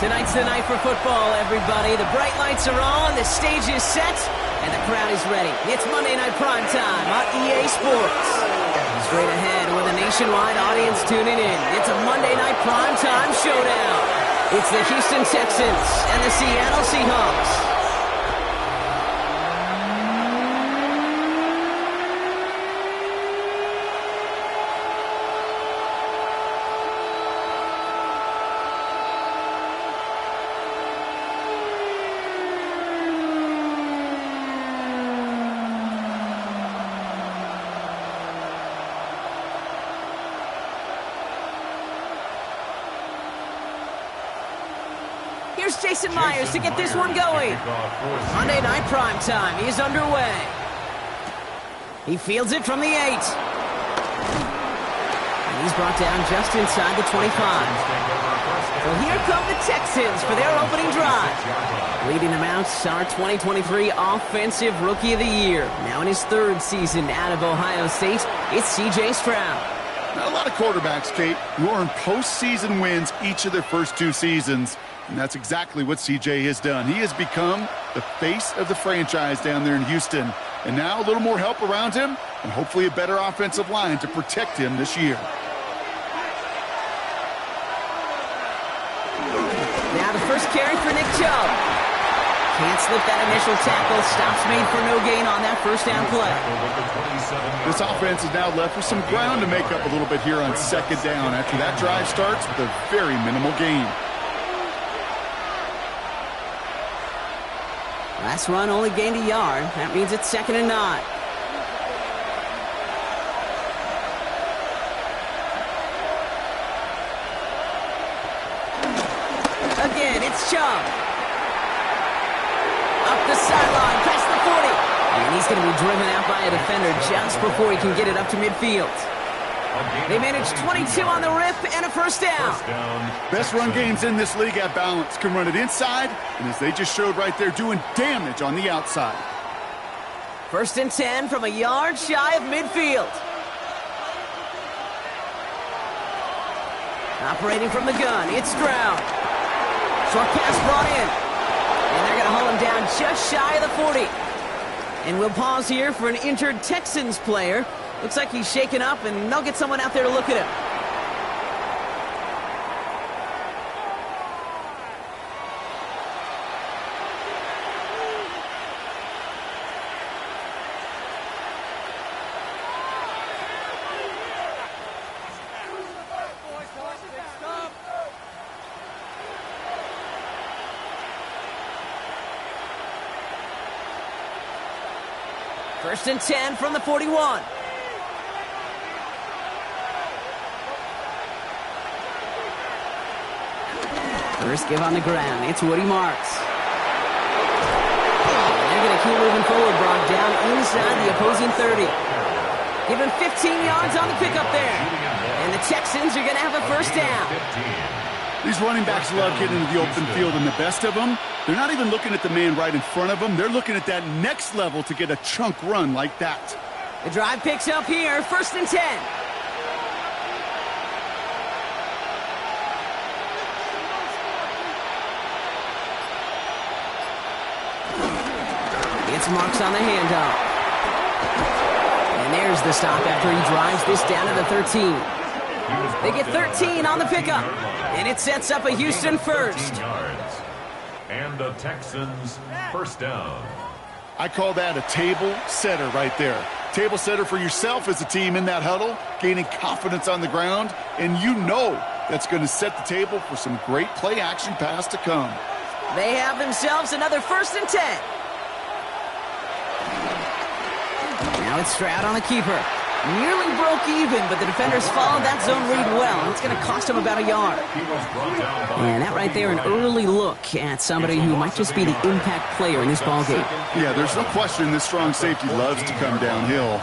Tonight's the night for football, everybody. The bright lights are on, the stage is set, and the crowd is ready. It's Monday Night Prime Time on EA Sports. Straight ahead with a nationwide audience tuning in. It's a Monday Night Prime Time showdown. It's the Houston Texans and the Seattle Seahawks. Here's Jason Myers to get this one going. Monday Night Prime Time is underway. He fields it from the 8. And he's brought down just inside the 25. So here come the Texans for their opening drive. Leading them out, our 2023 Offensive Rookie of the Year. Now in his 3rd season out of Ohio State, it's C.J. Stroud. Not a lot of quarterbacks, Kate, who earn postseason wins each of their first 2 seasons. And that's exactly what CJ has done. He has become the face of the franchise down there in Houston. And now a little more help around him and hopefully a better offensive line to protect him this year. Now the first carry for Nick Chubb. Can't slip that initial tackle. Stops made for no gain on that first down play. This offense is now left with some ground to make up a little bit here on 2nd down after that drive starts with a very minimal gain. Last run only gained a yard. That means it's 2nd and 9. Again, it's Chubb. Up the sideline, past the 40. And he's going to be driven out by a defender just before he can get it up to midfield. They managed 22 on the rip and a first down. Best run games in this league at balance. Can run it inside, and as they just showed right there, doing damage on the outside. 1st and 10 from a yard shy of midfield. Operating from the gun, it's Stroud. Short pass brought in. And they're going to hold him down just shy of the 40. And we'll pause here for an injured Texans player. Looks like he's shaken up, and they'll get someone out there to look at him. First and 10 from the 41. First give on the ground. It's Woody Marks. They're going to keep moving forward, brought down inside the opposing 30. Give him 15 yards on the pickup there. And the Texans are going to have a first down. These running backs love getting into the open field, and the best of them, they're not even looking at the man right in front of them. They're looking at that next level to get a chunk run like that. The drive picks up here, 1st and 10. It's Marks on the handoff. And there's the stop after he drives this down to the 13. They get 13 on the pickup. And it sets up a Houston first. And the Texans first down. I call that a table setter right there. Table setter for yourself as a team in that huddle, gaining confidence on the ground, and you know that's going to set the table for some great play action pass to come. They have themselves another 1st and 10. Now it's Stroud on the keeper. Nearly broke even, but the defenders followed that zone read well, and it's going to cost him about a yard. And that right there, an early look at somebody who might just be the impact player in this ballgame. Yeah, there's no question this strong safety loves to come downhill.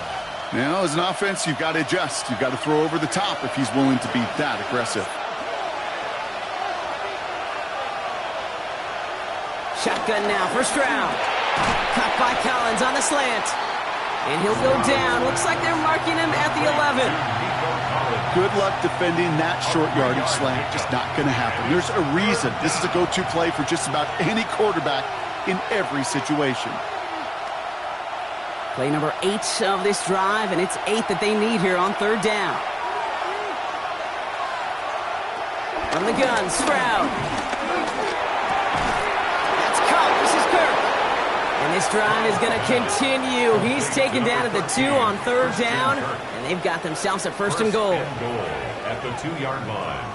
Now, as an offense, you've got to adjust. You've got to throw over the top if he's willing to be that aggressive. Shotgun now for Stroud. Caught by Collins on the slant. And he'll go down. Looks like they're marking him at the 11. Good luck defending that short yardage slant. Just not going to happen. There's a reason. This is a go-to play for just about any quarterback in every situation. Play number 8 of this drive, and it's 8 that they need here on 3rd down. From the gun, Stroud. That's caught. This is Kirk. And this drive is going to continue. He's taken down at the 2 on 3rd down, and they've got themselves a 1st and goal. At the 2-yard line.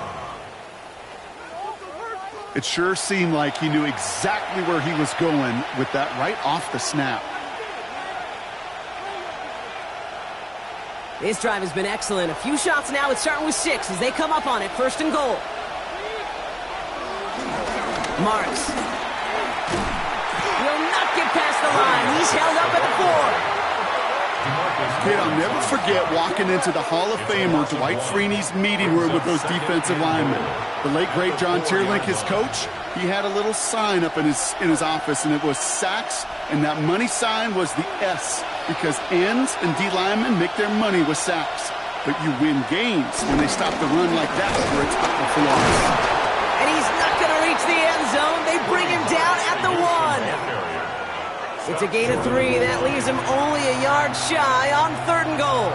It sure seemed like he knew exactly where he was going with that right off the snap. This drive has been excellent. A few shots now. It's starting with 6 as they come up on it. 1st and goal. Marks. Will not get past the line. He's held up at the 4. Kid, I'll never forget walking into the Hall of Famer Dwight Freeney's meeting room with those defensive linemen. The late, great John Tierlink, his coach, he had a little sign up in his office, and it was sacks, and that money sign was the S, because ends and D linemen make their money with sacks. But you win games when they stop the run like that where it's tackle for loss. And he's not going to reach the end zone. They bring him down at the 1. It's a gain of 3. That leaves him only a yard shy on 3rd and goal.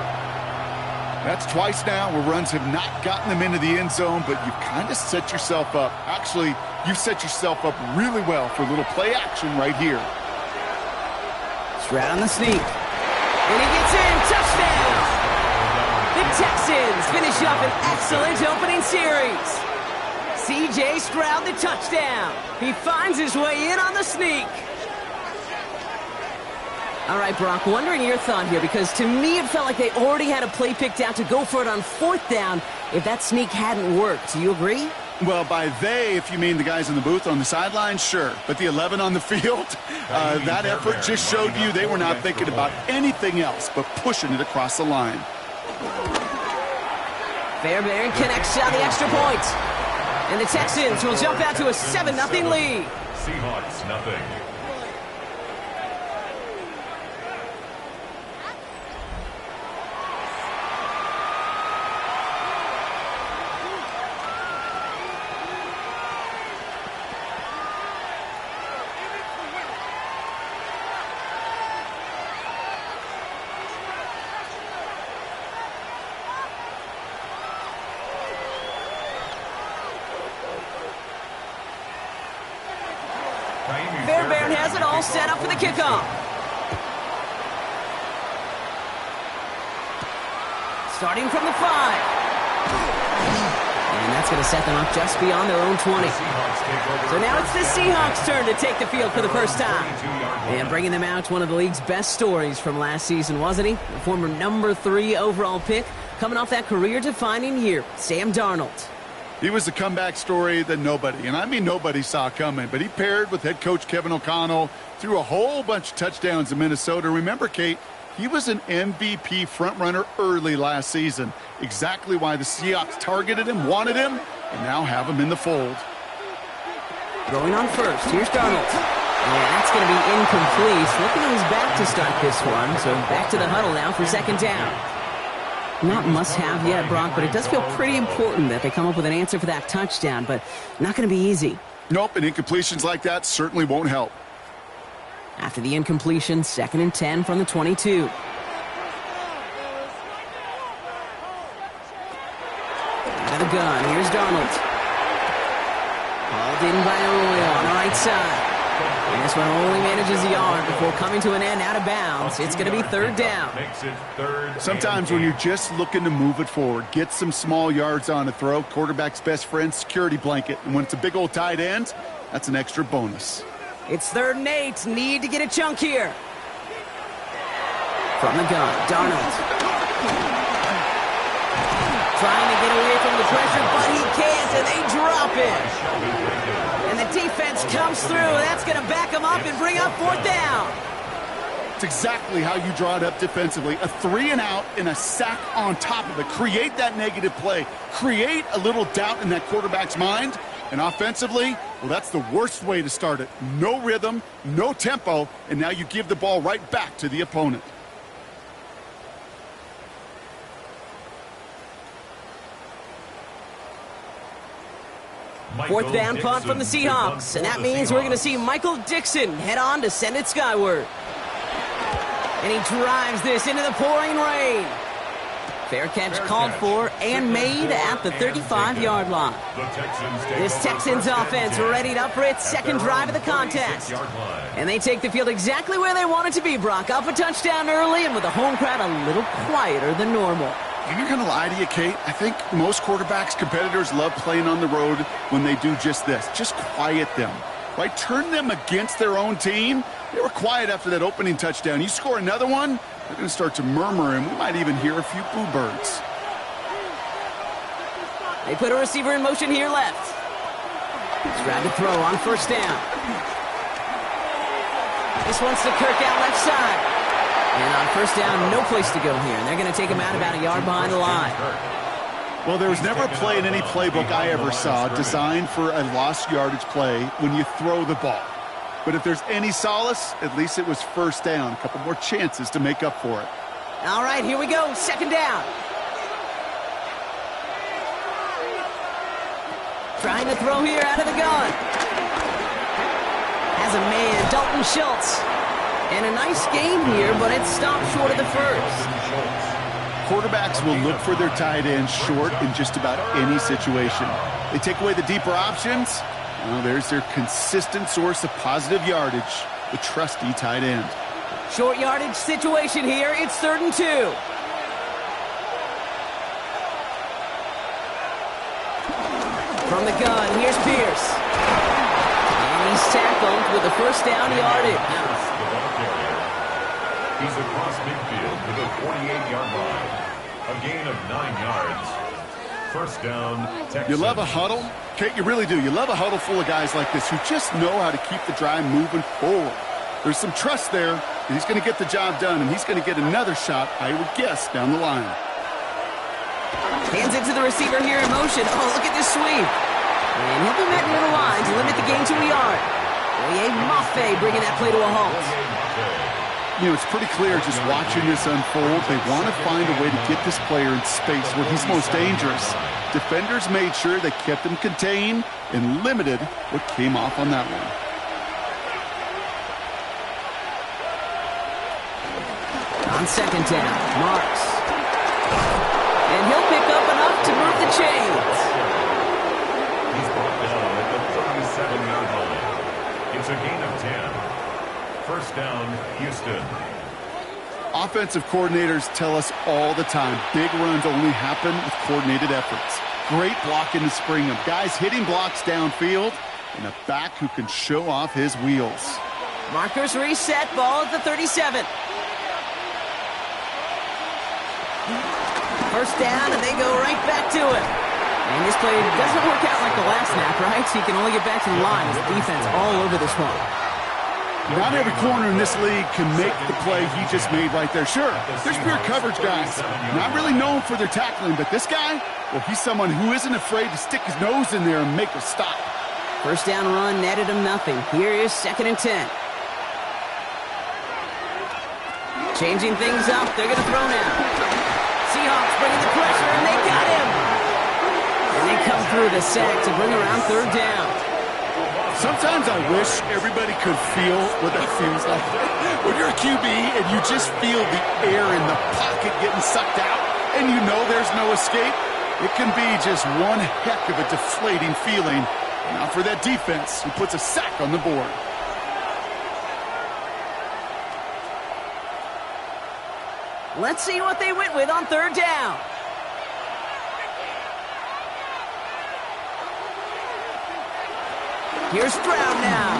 That's twice now where runs have not gotten them into the end zone, but you've kind of set yourself up. Actually, you've set yourself up really well for a little play action right here. Stroud on the sneak. And he gets in. Touchdown! The Texans finish up an excellent opening series. C.J. Stroud, the touchdown. He finds his way in on the sneak. All right, Brock, wondering your thought here, because to me it felt like they already had a play picked out to go for it on 4th down if that sneak hadn't worked. Do you agree? Well, by they, if you mean the guys in the booth on the sideline, sure. But the 11 on the field, that effort just showed you they were not thinking about anything else but pushing it across the line. Fairbairn connects on the extra point. And the Texans will jump out to a 7-0 lead. Seahawks, nothing. Fairbairn has it all set up for the kickoff. Starting from the 5. And that's going to set them up just beyond their own 20. So now it's the Seahawks' turn to take the field for the first time. And bringing them out, one of the league's best stories from last season, wasn't he? The former number 3 overall pick, coming off that career-defining year, Sam Darnold. He was a comeback story that nobody, and I mean nobody, saw coming. But he paired with head coach Kevin O'Connell, threw a whole bunch of touchdowns in Minnesota. Remember, Kate, he was an MVP frontrunner early last season. Exactly why the Seahawks targeted him, wanted him, and now have him in the fold. Going on first, here's Darnold. And that's going to be incomplete. Looking on his back to start this one, so back to the huddle now for 2nd down. Not must-have yet, Brock, but it does feel pretty important that they come up with an answer for that touchdown, but not going to be easy. Nope, and incompletions like that certainly won't help. After the incompletion, 2nd and 10 from the 22. Out of the gun, here's Darnold. Hauled in by Arroyo on the right side. And this one only manages a yard before coming to an end out of bounds. It's going to be 3rd down. Sometimes when you're just looking to move it forward, get some small yards on a throw, quarterback's best friend, security blanket. And when it's a big old tight end, that's an extra bonus. It's 3rd and 8. Need to get a chunk here. From the gun, Darnold. Trying to get away from the pressure, but he can't, and they drop it. And the defense comes through. That's going to back them up and bring up 4th down. It's exactly how you draw it up defensively. A 3-and-out and a sack on top of it. Create that negative play. Create a little doubt in that quarterback's mind. And offensively, well, that's the worst way to start it. No rhythm, no tempo, and now you give the ball right back to the opponent. Fourth down punt from the Seahawks, and that means we're going to see Michael Dixon head on to send it skyward. And he drives this into the pouring rain. Fair catch called for and made at the 35-yard line. This Texans offense readied up for its second drive of the contest. And they take the field exactly where they want it to be, Brock. Up a touchdown early and with the home crowd a little quieter than normal. I'm not going to lie to you, Kate. I think most quarterbacks, competitors love playing on the road when they do just this. Just quiet them. Right? Turn them against their own team. They were quiet after that opening touchdown. You score another one, they're going to start to murmur, and we might even hear a few boo birds. They put a receiver in motion here left. He's trying to throw on first down. This one's to Kirk out left side. And on first down, no place to go here. And they're going to take him out about a yard behind the line. Well, there was never a play in any playbook I ever saw designed for a lost yardage play when you throw the ball. But if there's any solace, at least it was first down. A couple more chances to make up for it. All right, here we go. Second down. Trying to throw here out of the gun. Has a man, Dalton Schultz. And a nice game here, but it stopped short of the first. Quarterbacks will look for their tight end short in just about any situation. They take away the deeper options. Well, there's their consistent source of positive yardage, the trusty tight end. Short yardage situation here. It's 3rd and 2. From the gun, here's Pierce. And he's tackled with the first down yardage. He's across midfield to the 48-yard line. A gain of 9 yards. First down, Texans. You love a huddle? Kate, you really do. You love a huddle full of guys like this who just know how to keep the drive moving forward. There's some trust there that he's going to get the job done, and he's going to get another shot, I would guess, down the line. Hands it to the receiver here in motion. Oh, look at this sweep. And he'll be met near the line to limit the gain to a yard. Oye Mafe bringing that play to a halt. You know, it's pretty clear just watching this unfold. They want to find a way to get this player in space where he's most dangerous. Defenders made sure they kept him contained and limited what came off on that one. On second down, Marks. And he'll pick up enough to move the chains. He's brought down at the 37-yard line. It's a gain of 10. First down, Houston. Offensive coordinators tell us all the time, big runs only happen with coordinated efforts. Great blocking to spring them. Guys hitting blocks downfield, and a back who can show off his wheels. Markers reset, ball at the 37. First down, and they go right back to it. And this play doesn't work out like the last snap, right? So you can only get back to the line as the defense all over this one. Not every corner in this league can make the play he just made right there. Sure, there's pure coverage guys, not really known for their tackling, but this guy, well, he's someone who isn't afraid to stick his nose in there and make a stop. First down run netted him nothing. Here is 2nd and 10. Changing things up, they're going to throw now. Seahawks bringing the pressure, and they got him. And they come through the sack to bring around 3rd down. Sometimes I wish everybody could feel what that feels like. When you're a QB and you just feel the air in the pocket getting sucked out and you know there's no escape, it can be just one heck of a deflating feeling. Now for that defense who puts a sack on the board. Let's see what they went with on 3rd down. Here's Stroud now.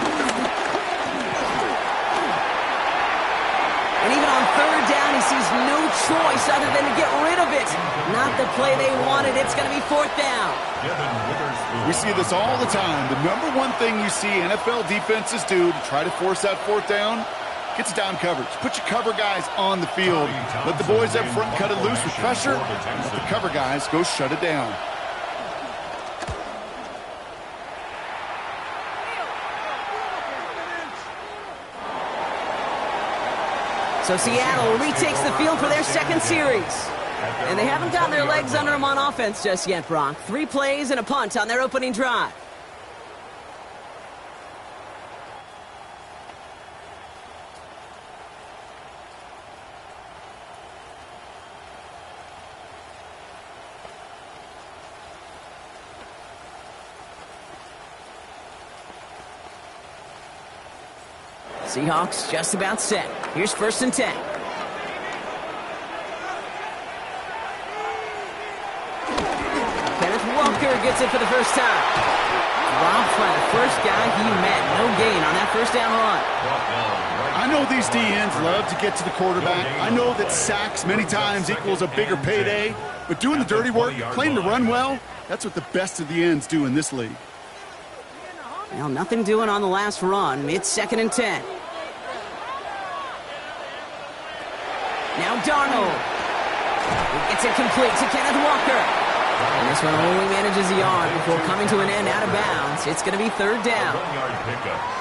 And even on 3rd down, he sees no choice other than to get rid of it. Not the play they wanted. It's going to be 4th down. We see this all the time. The number one thing you see NFL defenses do to try to force that 4th down, gets down coverage. Put your cover guys on the field. Let the boys up front cut it loose with pressure. And let the cover guys go shut it down. So Seattle retakes the field for their second series. And they haven't gotten their legs under them on offense just yet, Brock. 3 plays and a punt on their opening drive. Seahawks just about set. Here's 1st and 10. Kenneth Walker gets it for the first time. Dropped by the first guy he met. No gain on that first down run. I know these D-ends love to get to the quarterback. I know that sacks many times equals a bigger payday. But doing the dirty work, playing to run well, that's what the best of the ends do in this league. Well, nothing doing on the last run. It's 2nd and 10. Now Darnold. He gets it complete to Kenneth Walker. And this one only manages a yard before coming to an end out of bounds. It's going to be 3rd down.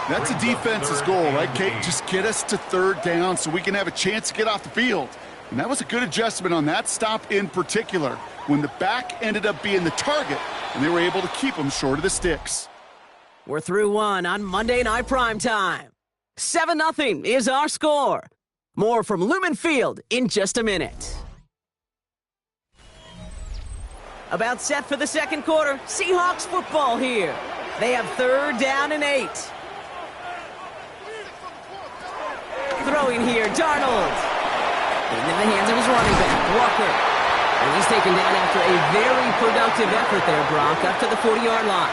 That's a defense's goal, right, Kate? Just get us to 3rd down so we can have a chance to get off the field. And that was a good adjustment on that stop in particular, when the back ended up being the target, and they were able to keep him short of the sticks. We're through one on Monday Night Primetime. 7-0 is our score. More from Lumen Field in just a minute. About set for the 2nd quarter. Seahawks football here. They have 3rd down and 8. Throwing here, Darnold. Into the hands of his running back, Walker. And he's taken down after a very productive effort there, Brock, up to the 40-yard line.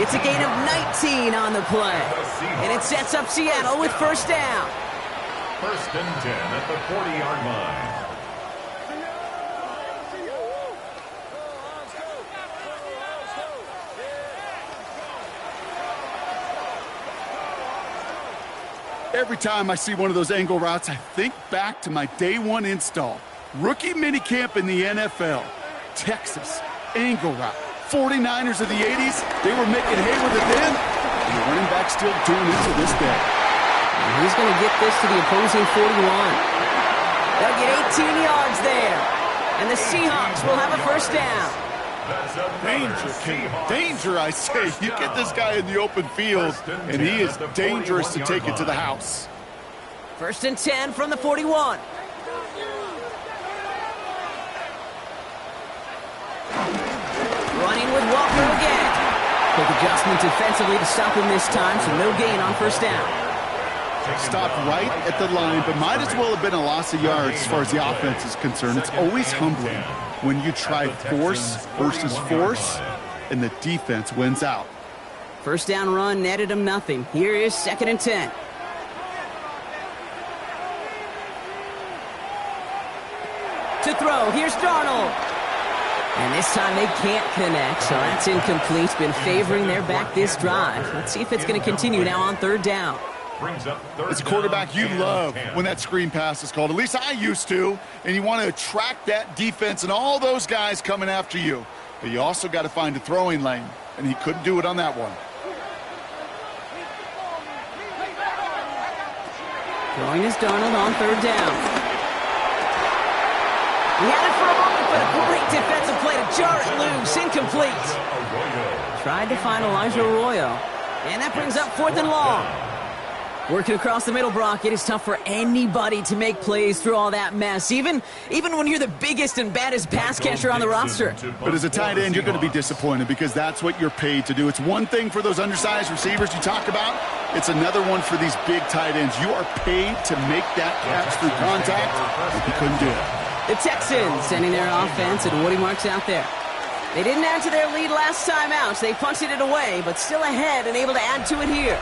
It's a gain of 19 on the play. And it sets up Seattle with 1st down. 1st and 10 at the 40-yard line. Every time I see one of those angle routes, I think back to my day 1 install. Rookie minicamp in the NFL. Texas, angle route. 49ers of the 80s, they were making hay with it then, and the running back still doing it to this day. And he's going to get this to the opposing 41. They'll get 18 yards there, and the Seahawks will have a 1st down. Danger, King. Danger, I say. You get this guy in the open field, and he is dangerous to take it to the house. 1st and 10 from the 41. Running with Walker again. Quick adjustment defensively to stop him this time, so no gain on 1st down. Stopped right at the line, but might as well have been a loss of yards as far as the offense is concerned. It's always humbling when you try force versus force, and the defense wins out. 1st down run netted him nothing. Here is 2nd and 10. To throw, here's Darnold. And this time they can't connect, so that's incomplete. Been favoring their back this drive. Let's see if it's going to continue now on 3rd down. As a quarterback, you love when that screen pass is called. At least I used to. And you want to attract that defense and all those guys coming after you. But you also got to find a throwing lane. And he couldn't do it on that one. Throwing is Darnold on 3rd down. He had it for a moment, but a great defensive play to jar it loose. Incomplete. Tried to find Elijah Arroyo. And that brings up 4th and long. Working across the middle, Brock, it is tough for anybody to make plays through all that mess, even when you're the biggest and baddest pass catcher on the roster. But as a tight end, you're going to be disappointed because that's what you're paid to do. It's one thing for those undersized receivers you talk about. It's another one for these big tight ends. You are paid to make that catch through contact, and he couldn't do it. The Texans sending their offense, and Woody Marks out there. They didn't add to their lead last time out, so they punted it away, but still ahead and able to add to it here.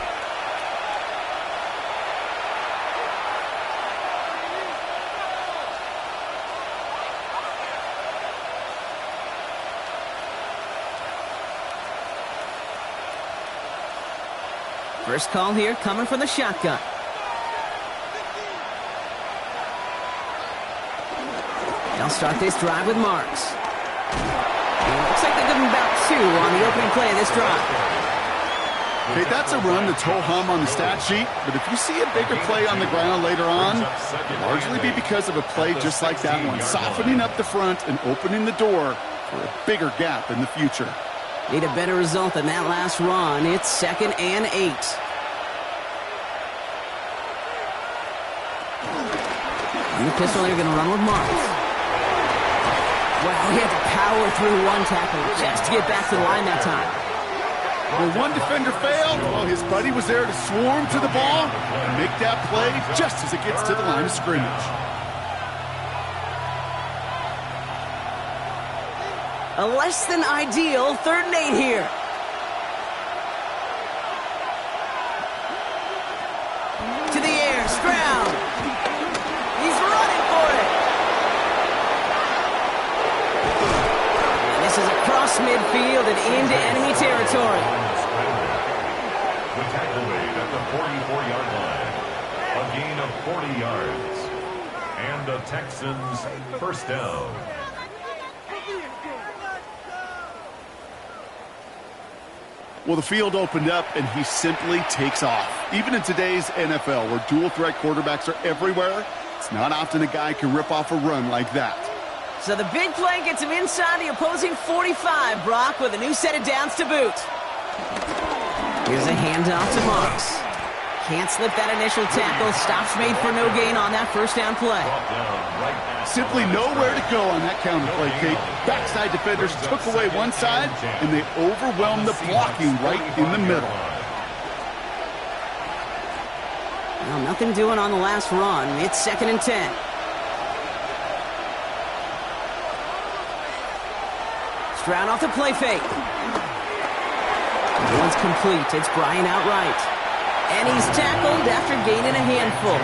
First call here coming from the shotgun. They'll start this drive with Marks. And it looks like they're giving about 2 on the opening play of this drive. Okay, that's a run that's ho-hum on the stat sheet, but if you see a bigger play on the ground later on, it'll largely be because of a play just like that one, softening up the front and opening the door for a bigger gap in the future. Need a better result than that last run. It's 2nd and 8. And the pistol, they're going to run with Marks. Well, he had to power through one tackle just to get back to the line that time. Well, one defender failed. Well, his buddy was there to swarm to the ball and make that play just as it gets to the line of scrimmage. A less than ideal 3rd and 8 here. To the air, Stroud. He's running for it. And this is across midfield and into enemy territory. The tackle made at the 44-yard line. A gain of 40 yards. And the Texans first down. Well, the field opened up, and he simply takes off. Even in today's NFL, where dual-threat quarterbacks are everywhere, it's not often a guy can rip off a run like that. So the big play gets him inside the opposing 45, Brock, with a new set of downs to boot. Here's a handoff to Marks. Can't slip that initial tackle. Stops made for no gain on that first down play. Simply nowhere to go on that counter play, Kate. Backside defenders took away one side, and they overwhelmed the blocking right in the middle. Well, nothing doing on the last run. It's 2nd and 10. Stroud off the play fake. One's complete. It's Bryant outright. And he's tackled after gaining a handful.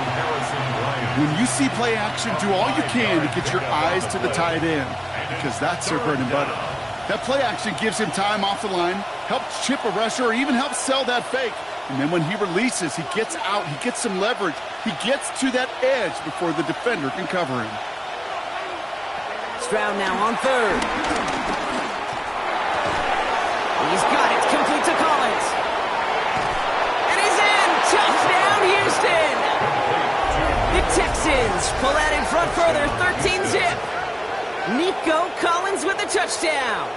When you see play action, do all you can to get your eyes to the tight end, because that's their bread and butter. That play action gives him time off the line, helps chip a rusher, or even helps sell that fake. And then when he releases, he gets out, he gets some leverage. He gets to that edge before the defender can cover him. Stroud now on 3rd. He's got it. Complete to Collins. And he's in. Touchdown, Houston. The Texans pull out in front further. 13-zip. Nico Collins with a touchdown.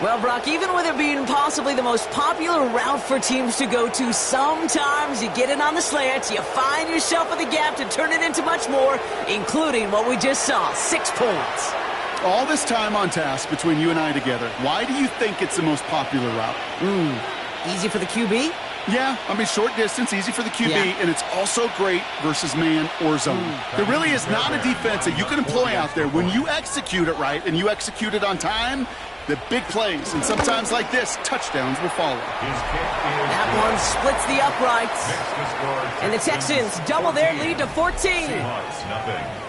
Well, Brock, even with it being possibly the most popular route for teams to go to, sometimes you get it on the slants, you find yourself with a gap to turn it into much more, including what we just saw, 6 points. All this time on task between you and I together, why do you think it's the most popular route? Easy for the QB? Yeah, I mean, short distance, easy for the QB, and it's also great versus man or zone. There really is not a defense that you can employ out there. When you execute it right and you execute it on time, the big plays, and sometimes like this, touchdowns will follow. That one splits the uprights. And the Texans double their lead to 14. Seahawks, nothing.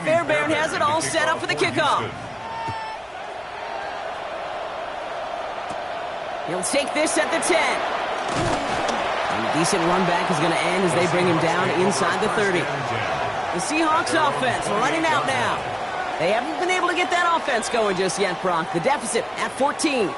Fairbairn has it all set up for the kickoff. He'll take this at the 10. And a decent run back is going to end as they bring him down inside the 30. The Seahawks offense running out now. They haven't been able to get that offense going just yet, Brock. The deficit at 14.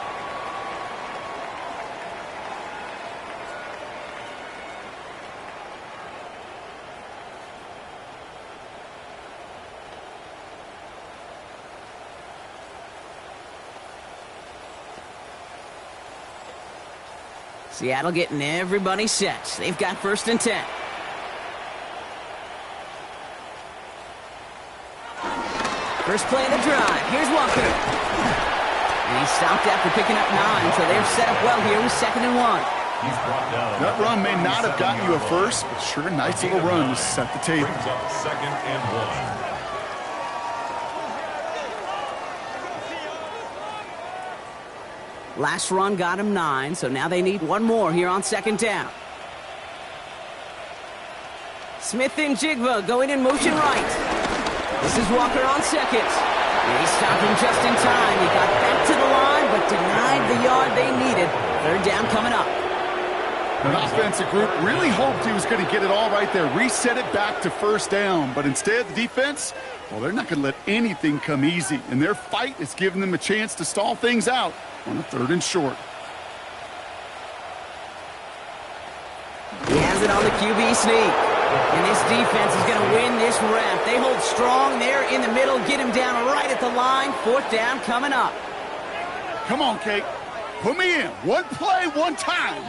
Seattle getting everybody set. They've got 1st and 10. First play of the drive. Here's Walker. And he stopped after picking up 9, so they're set up well here with 2nd and 1. He's brought down. That run may not have gotten you a first, but sure, nice little run to set the table. Brings up 2nd and 1. Last run got him 9, so now they need one more here on 2nd down. Smith and Jigba going in motion right. This is Walker on 2nd. And he stopped him just in time. He got back to the line, but denied the yard they needed. 3rd down coming up. An offensive group really hoped he was going to get it all right there, reset it back to 1st down. But instead, the defense, well, they're not going to let anything come easy. And their fight is giving them a chance to stall things out on a 3rd and short. Throws it on the QB sneak. And this defense is going to win this rep. They hold strong there in the middle, get him down right at the line. 4th down coming up. Come on, Kate. Put me in. One play, one time.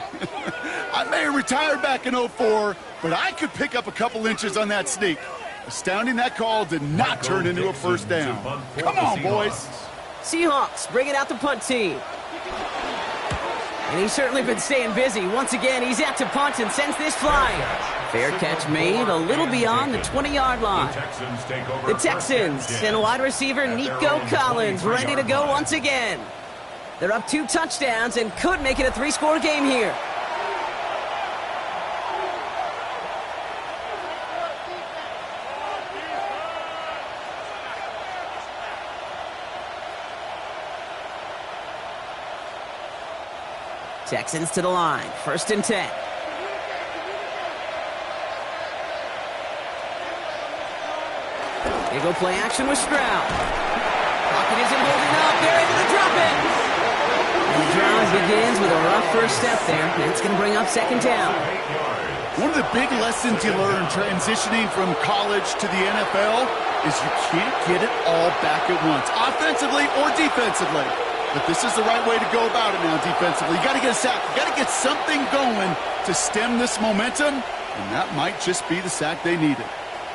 I may have retired back in 04, but I could pick up a couple inches on that sneak. Astounding that call did not turn into a first down. Come on, boys. Seahawks bringing out the punt team. And he's certainly been staying busy. Once again, he's out to punt and sends this flying. Fair catch made a little beyond the 20-yard line. The Texans and wide receiver Nico Collins ready to go once again. They're up 2 touchdowns and could make it a 3-score game here. Texans to the line. 1st and 10. They go play action with Stroud. Pocket isn't holding up. They're able to drop it. And the drive begins with a rough first step there. It's going to bring up 2nd down. One of the big lessons you learn transitioning from college to the NFL is you can't get it all back at once, offensively or defensively. But this is the right way to go about it now defensively. You got to get a sack. You got to get something going to stem this momentum, and that might just be the sack they needed.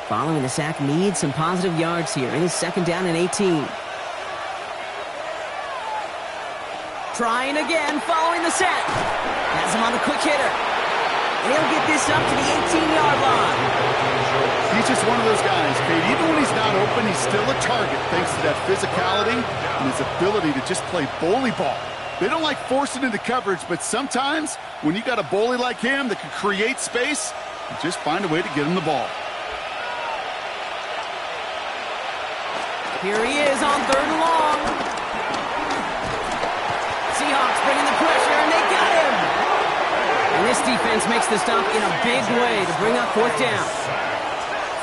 Following the sack needs some positive yards here. It is 2nd down and 18. Trying again following the sack. Has him on the quick hitter. And he'll get this up to the 18-yard line. He's just one of those guys, Kate. Even when he's not open, he's still a target thanks to that physicality and his ability to just play bully ball. They don't like forcing into coverage, but sometimes when you got a bully like him that can create space, you just find a way to get him the ball. Here he is on 3rd and long. Seahawks bringing the pressure, and they got him. And this defense makes the stop in a big way to bring up 4th down.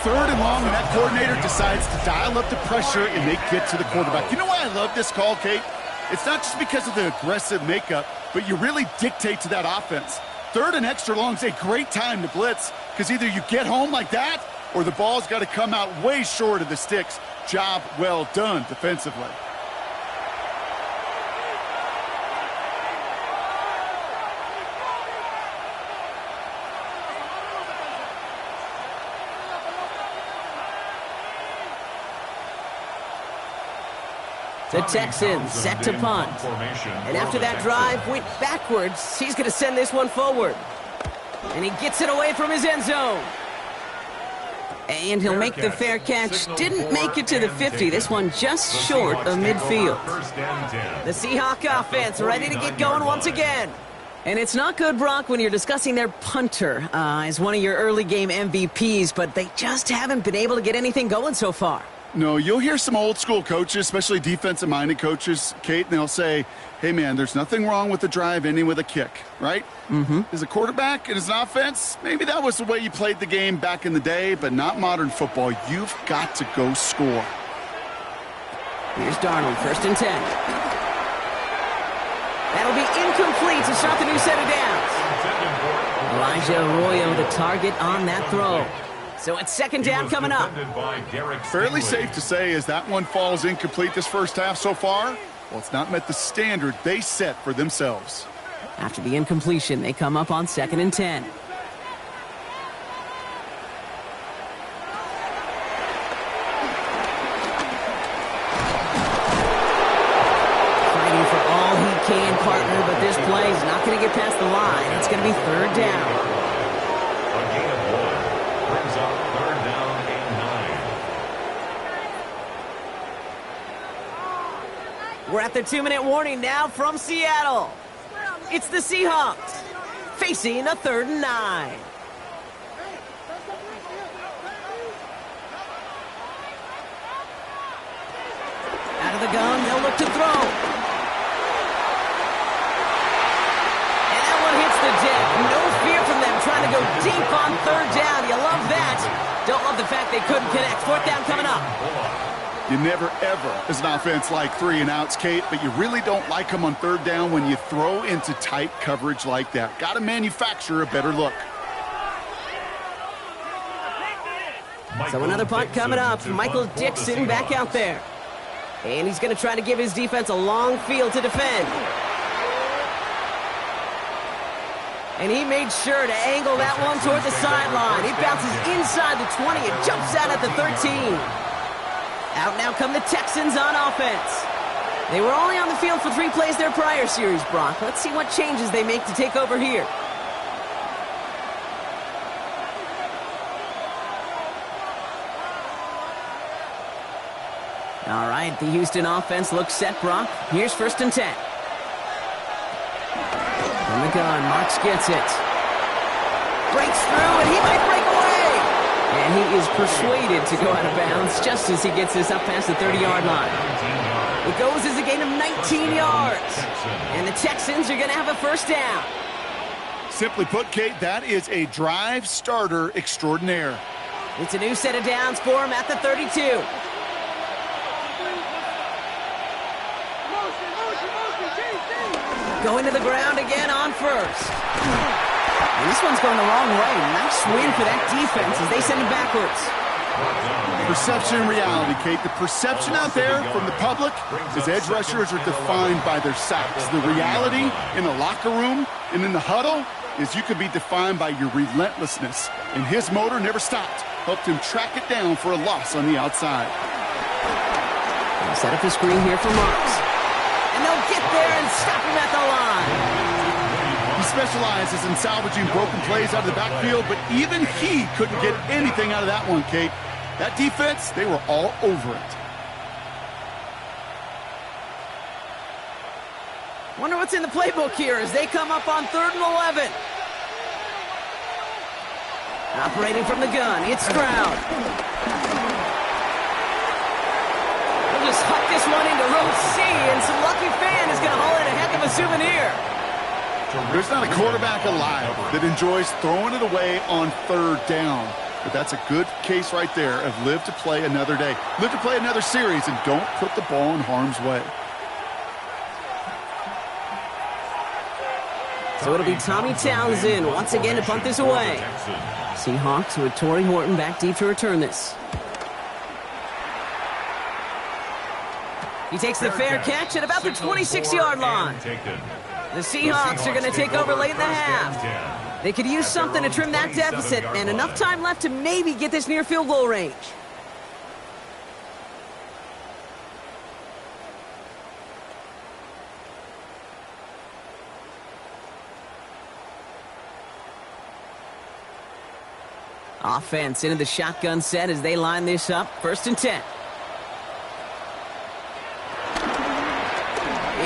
3rd and long, and that coordinator decides to dial up the pressure, and they get to the quarterback. You know why I love this call, Kate? It's not just because of the aggressive makeup, but you really dictate to that offense. 3rd and extra long is a great time to blitz, because either you get home like that, or the ball's got to come out way short of the sticks. Job well done defensively. The Texans set to punt. And after that drive went backwards, he's going to send this one forward. And he gets it away from his end zone. And he'll make the fair catch. Didn't make it to the 50. This one just short of midfield. The Seahawk offense ready to get going once again. And it's not good, Brock, when you're discussing their punter as one of your early game MVPs, but they just haven't been able to get anything going so far. No, you'll hear some old school coaches, especially defensive-minded coaches, Kate, and they'll say, hey, man, there's nothing wrong with the drive ending with a kick, right? Mm-hmm. As a quarterback and as an offense, maybe that was the way you played the game back in the day, but not modern football. You've got to go score. Here's Darnold, 1st and 10. That'll be incomplete to start the new set of downs. Elijah Arroyo, the target on that throw. So it's 2nd down coming up. Fairly safe to say as that one falls incomplete this first half so far, well, it's not met the standard they set for themselves. After the incompletion, they come up on 2nd and 10. Fighting for all he can, partner, but this play is not going to get past the line. It's going to be 3rd down. We're at the 2-minute warning now from Seattle. It's the Seahawks facing a 3rd and 9. Out of the gun, they'll look to throw. And that one hits the deck. No fear from them trying to go deep on 3rd down. You love that. Don't love the fact they couldn't connect. 4th down coming up. You never, ever, as an offense, like 3-and-outs, Kate, but you really don't like them on 3rd down when you throw into tight coverage like that. Got to manufacture a better look. So another punt coming up. Michael Dixon back out there. And he's going to try to give his defense a long field to defend. And he made sure to angle that one toward the sideline. He bounces inside the 20 and jumps out at the 13. Out now come the Texans on offense. They were only on the field for 3 plays their prior series, Brock. Let's see what changes they make to take over here. All right, the Houston offense looks set, Brock. Here's 1st and 10. From the gun, Marks gets it. Breaks through, and he might break away. And he is persuaded to go out of bounds just as he gets this up past the 30-yard line. It goes as a gain of 19 yards. And the Texans are going to have a 1st down. Simply put, Kate, that is a drive starter extraordinaire. It's a new set of downs for him at the 32. Going to the ground again on 1st. And this one's going the wrong way. Nice win for that defense as they send it backwards. Perception and reality, Kate. The perception out there from the public is edge rushers are defined by their sacks. The reality in the locker room and in the huddle is you can be defined by your relentlessness. And his motor never stopped. Helped him track it down for a loss on the outside. They'll set up the screen here for Marks. And they'll get there and stop him at the line. He specializes in salvaging broken plays out of the backfield, but even he couldn't get anything out of that one, Kate. That defense, they were all over it. Wonder what's in the playbook here as they come up on 3rd and 11. Operating from the gun, it's Stroud. We'll just huck this one into row C, and some lucky fan is going to haul in a heck of a souvenir. There's not a quarterback alive that enjoys throwing it away on 3rd down. But that's a good case right there of live to play another day. Live to play another series and don't put the ball in harm's way. So it'll be Tommy Townsend once again to punt this away. Seahawks with Torrey Horton back deep to return this. He takes the fair catch at about the 26-yard line. The Seahawks are going to take over late in the half. They could use something to trim that deficit, and enough time left to maybe get this near field goal range. Offense into the shotgun set as they line this up. 1st and 10.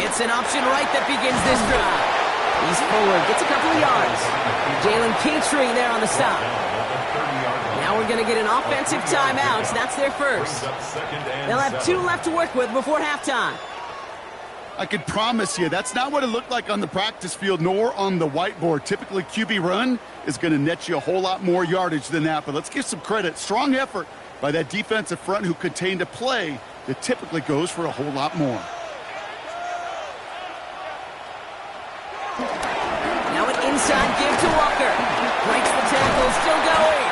It's an option right that begins this drive. He's forward, gets a couple of yards. Jalen Petrie there on the stop. Now we're going to get an offensive timeout. That's their 1st. They'll have 2 left to work with before halftime. I can promise you that's not what it looked like on the practice field nor on the whiteboard. Typically, QB run is going to net you a whole lot more yardage than that. But let's give some credit. Strong effort by that defensive front who contained a play that typically goes for a whole lot more. Inside give to Walker. Breaks the tackle, still going.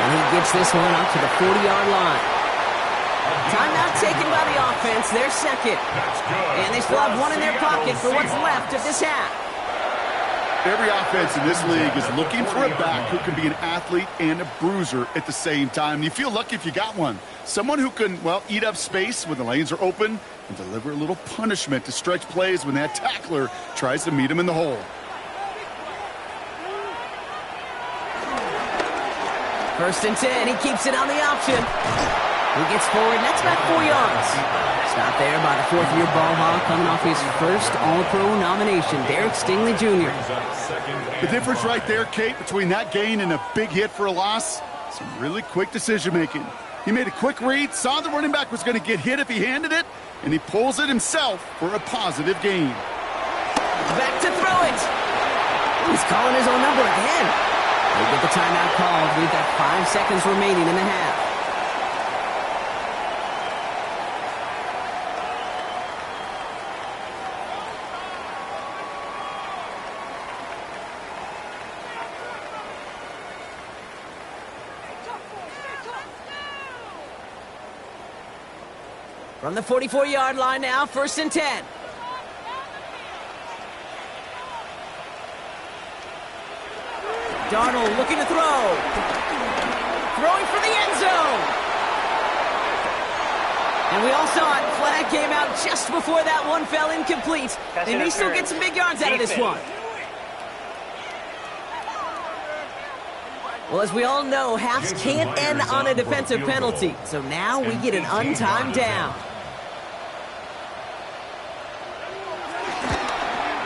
And he gets this one up to the 40-yard line. Timeout taken by the offense, their 2nd. And they still have 1 in their pocket for what's left of this half. Every offense in this league is looking for a back who can be an athlete and a bruiser at the same time. And you feel lucky if you got one. Someone who can, well, eat up space when the lanes are open and deliver a little punishment to stretch plays when that tackler tries to meet him in the hole. 1st and 10, he keeps it on the option. He gets forward, and that's about 4 yards. Stopped there by the 4th-year ball hawk coming off his first All-Pro nomination, Derek Stingley Jr. The difference right there, Kate, between that gain and a big hit for a loss, some really quick decision-making. He made a quick read, saw the running back was going to get hit if he handed it, and he pulls it himself for a positive gain. Back to throw it. He's calling his own number again. They get the timeout called. We've got 5 seconds remaining in the half. From the 44-yard line now, 1st and 10. Darnold looking to throw. Throwing for the end zone. And we all saw it. Flag came out just before that one fell incomplete. They may still get some big yards out of this one. Well, as we all know, halves can't end on a defensive penalty. So now we get an untimed down.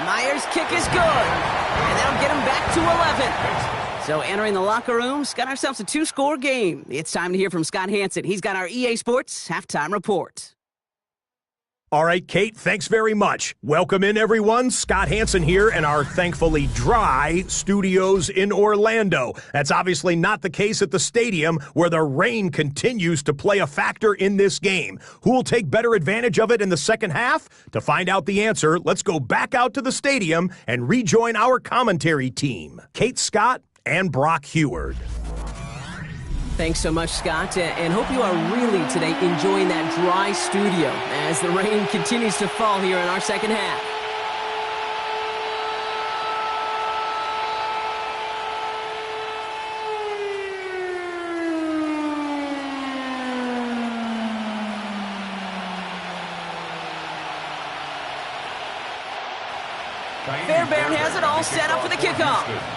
Myers' kick is good. And that'll get him back to 11. So entering the locker rooms, got ourselves a 2-score game. It's time to hear from Scott Hansen. He's got our EA Sports Halftime Report. All right, Kate, thanks very much. Welcome in, everyone. Scott Hansen here in our thankfully dry studios in Orlando. That's obviously not the case at the stadium, where the rain continues to play a factor in this game. Who will take better advantage of it in the second half? To find out the answer, let's go back out to the stadium and rejoin our commentary team, Kate Scott and Brock Heward. Thanks so much, Scott, and hope you are really today enjoying that dry studio as the rain continues to fall here in our second half. Fairbairn has it all set up for the kickoff.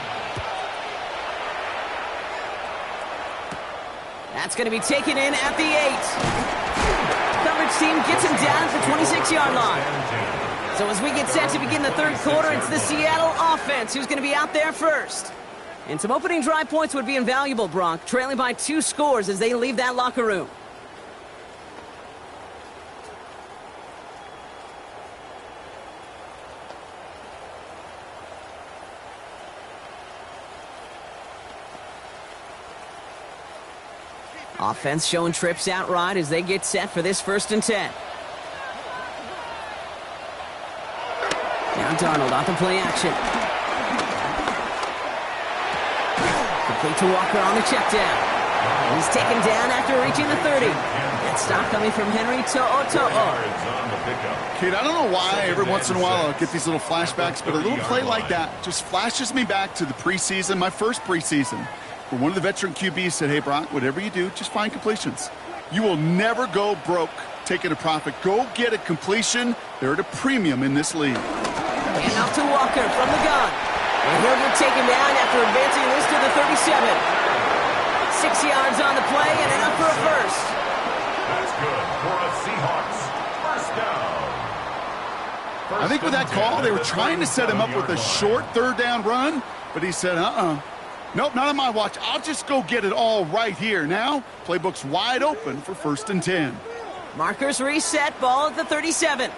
That's going to be taken in at the 8. Coverage team gets him down at the 26-yard line. So as we get set to begin the third quarter, it's the Seattle offense who's going to be out there first. And some opening drive points would be invaluable, Brock, trailing by 2 scores as they leave that locker room. Offense showing trips outright as they get set for this 1st and 10. Now Darnold off the play action. Complete to Walker on the check down. He's taken down after reaching the 30. That stop coming from Henry To'o. Kid, I don't know why every once in a while I'll get these little flashbacks, but a little play like that just flashes me back to the preseason, my first preseason. Where one of the veteran QBs said, hey, Brock, whatever you do, just find completions. You will never go broke taking a profit. Go get a completion. They're at a premium in this league. And off to Walker from the gun. And he'll get taken down after advancing this to the 37. 6 yards on the play and enough for a first. That's good for a Seahawks first down. I think with that call, they were trying to set him up with a short 3rd down run, but he said, nope, not on my watch. I'll just go get it all right here. Now, playbook's wide open for 1st and 10. Markers reset, ball at the 37.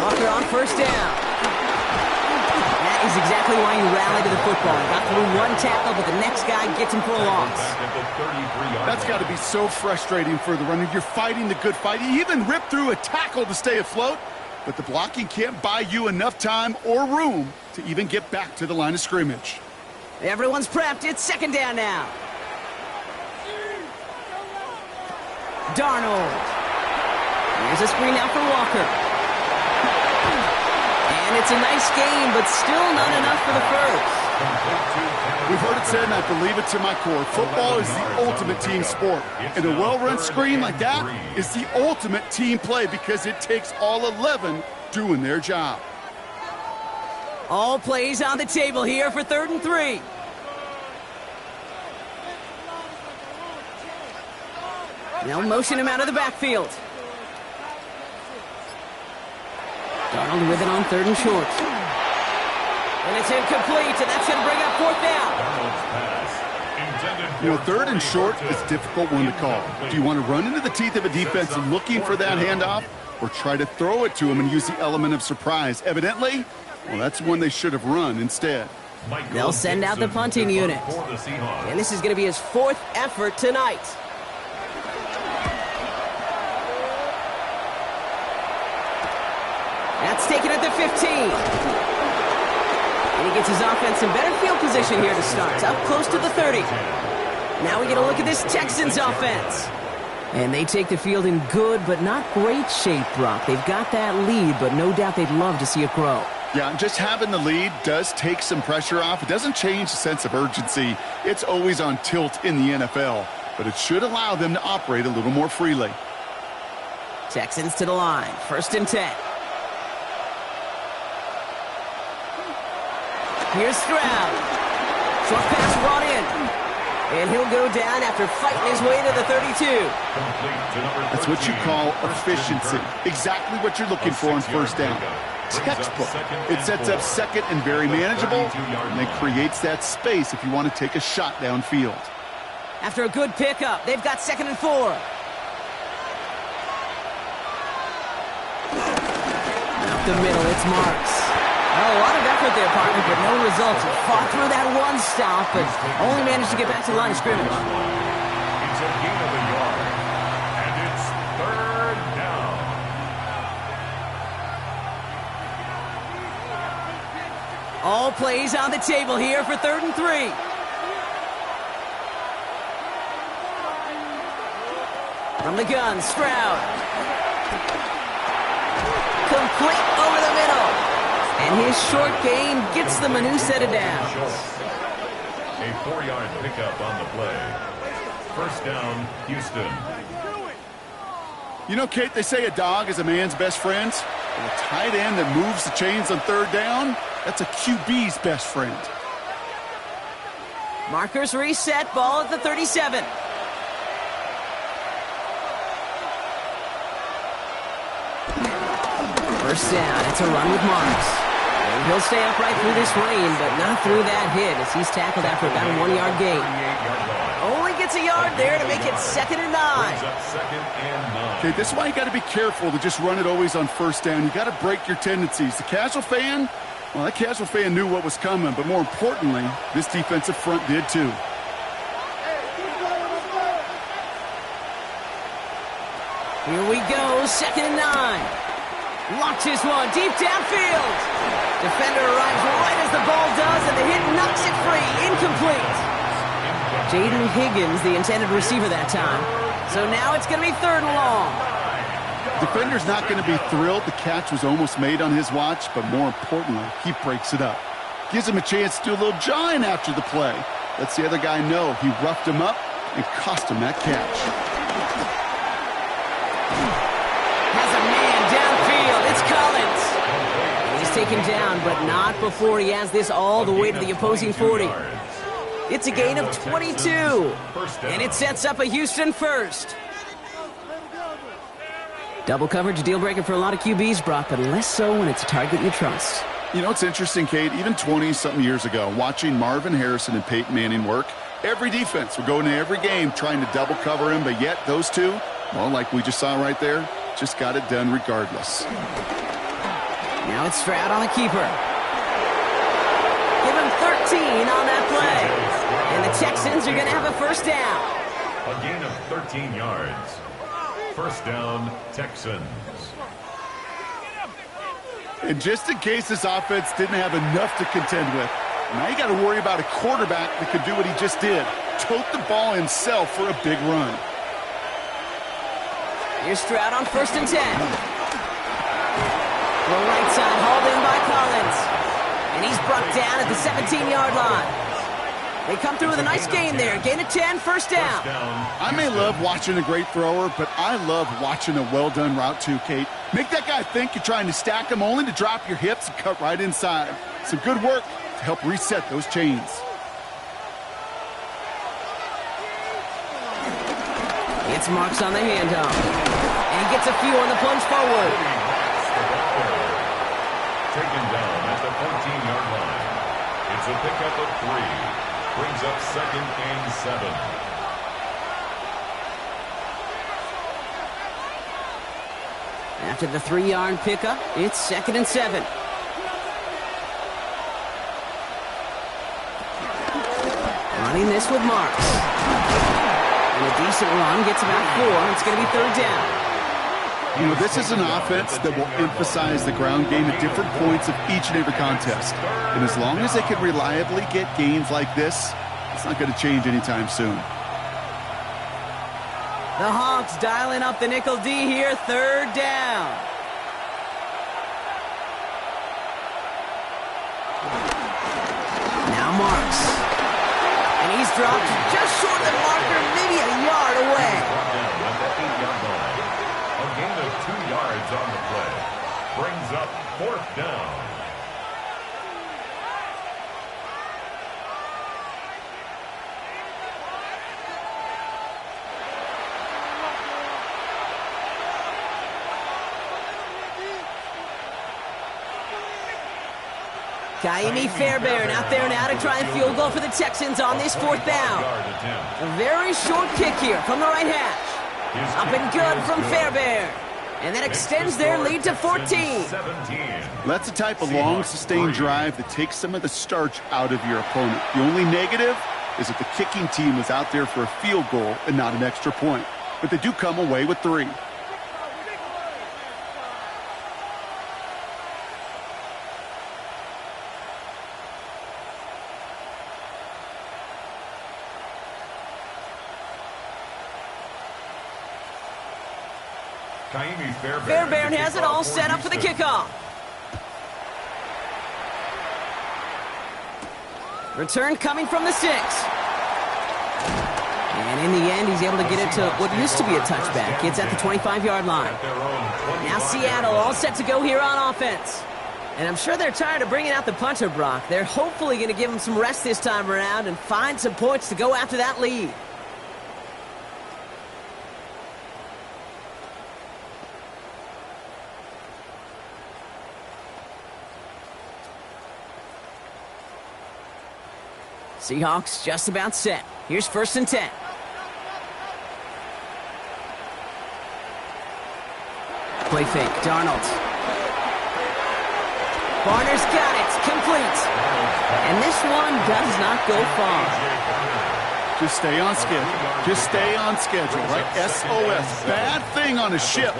Walker on 1st down. That is exactly why you rally to the football. Got through one tackle, but the next guy gets him for a loss. That's got to be so frustrating for the runner. You're fighting the good fight. You even ripped through a tackle to stay afloat. But the blocking can't buy you enough time or room to even get back to the line of scrimmage. Everyone's prepped. It's 2nd down now. Darnold. Here's a screen out for Walker. And it's a nice game, but still not enough for the first. We've heard it said, and I believe it to my core, football is the ultimate team sport. And a well-run screen like that is the ultimate team play because it takes all 11 doing their job. All plays on the table here for 3rd and 3. They'll motion him out of the backfield. Darnold with it on 3rd and short. And it's incomplete, and that's going to bring up 4th down. You know, 3rd and short is a difficult one to call. Do you want to run into the teeth of a defense looking for that handoff, or try to throw it to him and use the element of surprise? Evidently, well, that's one they should have run instead. They'll send out the punting unit. And this is going to be his 4th effort tonight. That's taken at the 15. And he gets his offense in better field position here to start. It's up close to the 30. Now we get a look at this Texans offense. And they take the field in good but not great shape, Brock. They've got that lead, but no doubt they'd love to see it grow. Yeah, and just having the lead does take some pressure off. It doesn't change the sense of urgency. It's always on tilt in the NFL, but it should allow them to operate a little more freely. Texans to the line, 1st and 10. Here's Stroud. Short pass brought in. And he'll go down after fighting his way to the 32. That's what you call efficiency. Exactly what you're looking for on 1st down. Textbook. It sets up 2nd and very manageable, and it creates that space if you want to take a shot downfield. After a good pickup, they've got 2nd and 4. Up the middle, it's Marks. Oh, a lot of effort there, partner, but no results. He fought through that one stop, but only managed to get back to the line of scrimmage. It's a gain of a yard, and it's 3rd down. All plays on the table here for 3rd and 3. From the gun, Stroud. Complete over the middle. And his short gain gets them a new set of downs. A 4-yard pickup on the play. 1st down, Houston. You know, Kate, they say a dog is a man's best friend. And a tight end that moves the chains on 3rd down, that's a QB's best friend. Markers reset, ball at the 37. First down, it's a run with Marks. And he'll stay upright through this rain, but not through that hit as he's tackled after about a 1-yard gain. Only gets a yard there to make it 2nd and 9. Okay, this is why you got to be careful to just run it always on 1st down. You got to break your tendencies. The casual fan, well, that casual fan knew what was coming, but more importantly, this defensive front did too. Here we go, 2nd and 9. Launches one deep downfield. Defender arrives right as the ball does, and the hit knocks it free. Incomplete. Jaden Higgins, the intended receiver that time. So now it's going to be 3rd and long. Defender's not going to be thrilled the catch was almost made on his watch, but more importantly, he breaks it up. Gives him a chance to do a little jawing after the play. Lets the other guy know he roughed him up and cost him that catch. Has a man downfield. It's Collins. He's taken down, but not before he has this all the way to the opposing 40. It's a gain of 22, and it sets up a Houston 1st. Double coverage, deal breaker for a lot of QBs, Brock, but less so when it's a target you trust. You know, it's interesting, Kate, even 20-something years ago, watching Marvin Harrison and Peyton Manning work, every defense would go into every game trying to double cover him, but yet those two, well, like we just saw right there, just got it done regardless. Now it's Stroud on the keeper. Give him 13 on that play. And the Texans are going to have a 1st down. A gain of 13 yards. 1st down, Texans. And just in case this offense didn't have enough to contend with, now you got to worry about a quarterback that could do what he just did. Tote the ball himself for a big run. Here's Stroud on 1st and 10. The right side hauled in by Collins. And he's brought down at the 17-yard line. They come through with a nice gain there. Gain of 10, 1st down. I may love watching a great thrower, but I love watching a well-done route too, Kate. Make that guy think you're trying to stack him only to drop your hips and cut right inside. Some good work to help reset those chains. It's Marks on the handoff. And he gets a few on the plunge forward. Taken down at the 14-yard line. It's a pickup of 3. Brings up 2nd and 7. After the 3-yard pickup, it's 2nd and 7. Running this with Marks. And a decent run gets about 4. It's going to be 3rd down. You know, this is an offense that will emphasize the ground game at different points of each and every contest. And as long as they can reliably get gains like this, it's not going to change anytime soon. The Hawks dialing up the nickel D here, third down. Now Marks. And he's dropped just short of the marker, maybe a yard away. A gain of 2 yards on the play. Brings up fourth down. Kaimi Fairbairn out there now to try and field goal for the Texans on this fourth down. A very short kick here from the right hash. Up and good from Fairbairn. And that extends their lead to 14. That's the type of long, sustained drive that takes some of the starch out of your opponent. The only negative is that the kicking team was out there for a field goal and not an extra point. But they do come away with 3. Fairbairn has it all set up for the kickoff. Return coming from the 6. And in the end, he's able to get it to what used to be a touchback. It's at the 25-yard line. Now Seattle all set to go here on offense. And I'm sure they're tired of bringing out the punter, Brock. They're hopefully going to give him some rest this time around and find some points to go after that lead. Seahawks just about set. Here's 1st and 10. Play fake, Darnold. Barner's got it, complete. And this one does not go far. Just stay on schedule. Just stay on schedule, right? SOS. Bad thing on a ship.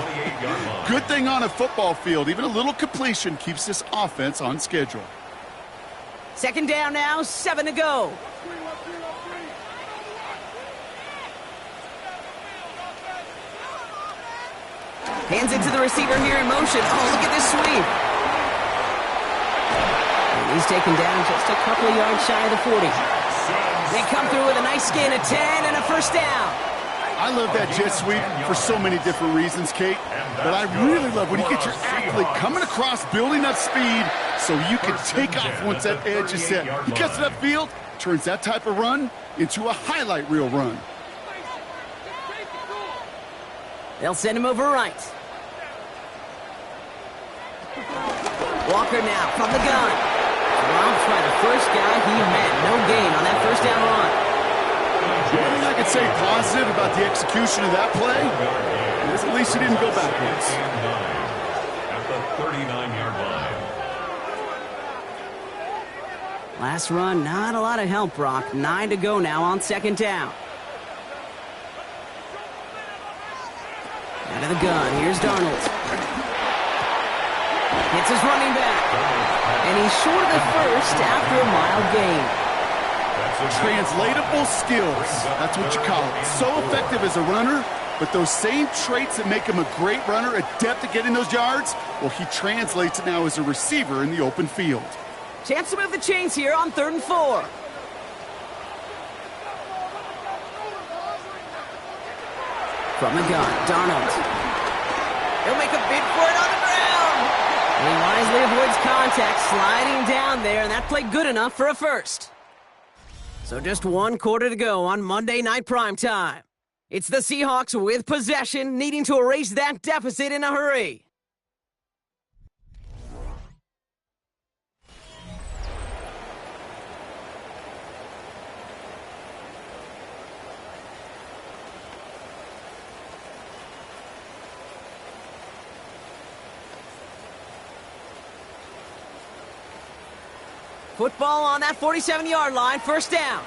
Good thing on a football field. Even a little completion keeps this offense on schedule. 2nd down now, 7 to go. Hands it to the receiver here in motion. Oh, look at this sweep. And he's taken down just a couple of yards shy of the 40. They come through with a nice gain of 10 and a 1st down. I love that jet sweep for so many different reasons, Kate. But I really love when you get your athlete coming across, building up speed, so you can take off once that edge is set. He gets it upfield, turns that type of run into a highlight reel run. They'll send him over right. Walker now from the gun. Dropped by the first guy he met. No gain on that 1st down run. One thing I could say positive about the execution of that play is at least he didn't go backwards. At the 39-yard line. Last run, not a lot of help, Brock. 9 to go now on 2nd down. Out of the gun, here's Darnold. Hits his running back. And he's short of the 1st after a mild gain. Translatable skills, that's what you call it. So effective as a runner, but those same traits that make him a great runner, adept at getting those yards, well, he translates it now as a receiver in the open field. Chance to move the chains here on 3rd and 4. From the gun, Darnold. He'll make a bid for it on the ground. And he wisely avoids contact, sliding down there, and that played good enough for a 1st. So just 1 quarter to go on Monday Night Primetime. It's the Seahawks with possession, needing to erase that deficit in a hurry. Football on that 47-yard line, 1st down.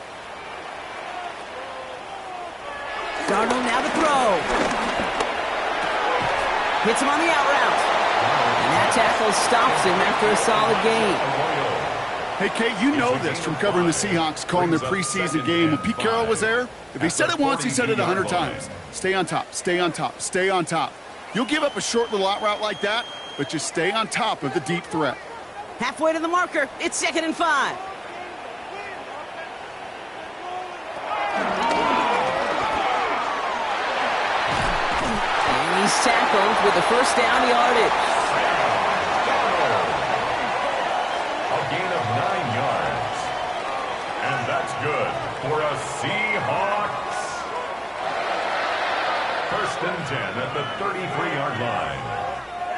Darnold now to throw. Hits him on the out route. And that tackle stops him after a solid gain. Hey, Kate, you know this from covering the Seahawks, calling their preseason game. When Pete Carroll was there, if he said it once, he said it 100 times. Stay on top, stay on top, stay on top. You'll give up a short little out route like that, but just stay on top of the deep threat. Halfway to the marker. It's 2nd and 5. And he's tackled with the first down yardage. A gain of 9 yards. And that's good for a Seahawks. 1st and 10 at the 33-yard line.